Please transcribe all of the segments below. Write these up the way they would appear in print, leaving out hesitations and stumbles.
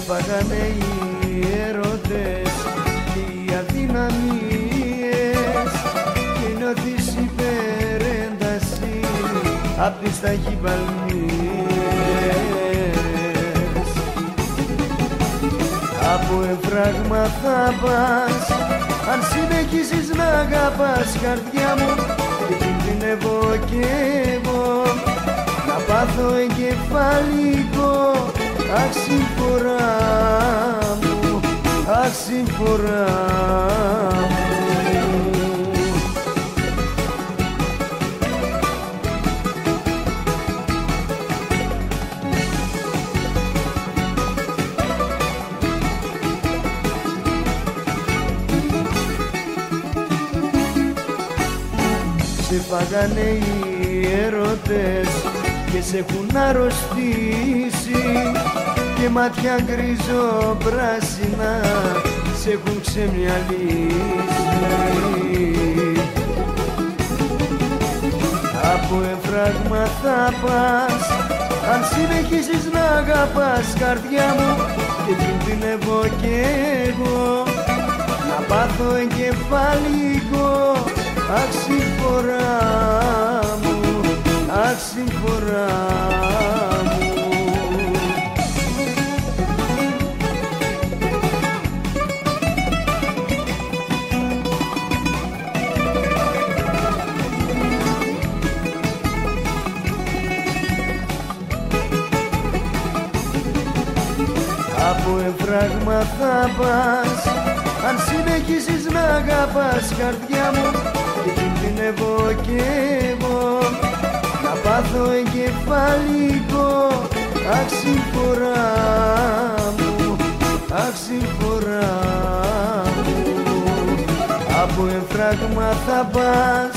φάγανε οι έρωτες και οι αδυναμίες και νιώθεις υπερένταση απ' τις ταχυπαλμίες. Από εμφράγμα θα πας αν συνεχίσεις να αγαπάς, καρδιά μου, και κινδυνεύω κι εγώ να πάθω εγκεφαλικό. Αχ, συμφορά μου, αχ, συμφορά μου. Σε φάγανε οι έρωτες και σε έχουν αρρωστήσει και μάτια γκρίζο πράσινα σε έχουν ξεμυαλίσει. Από εμφράγμα θα πας αν συνεχίσεις να αγαπάς, καρδιά μου, και κινδυνεύω κι εγώ να πάθω εγκεφαλικό. Αχ, συμφορά μου, αχ, συμφορά μου. Από εμφράγμα θα πας αν συνεχίσεις να αγαπάς, καρδιά μου, και κινδυνεύω κι εγώ να πάθω εγκεφαλικό. Αχ, συμφορά μου, αχ, συμφορά μου. Από εμφράγμα θα πας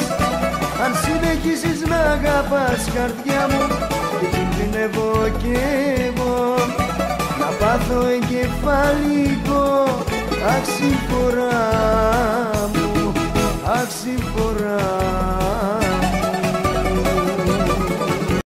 αν συνεχίσεις να αγαπάς, καρδιά μου, και κινδυνεύω κι εγώ να πάθω εγκεφαλικό. Αχ, συμφορά μου, αχ, συμφορά.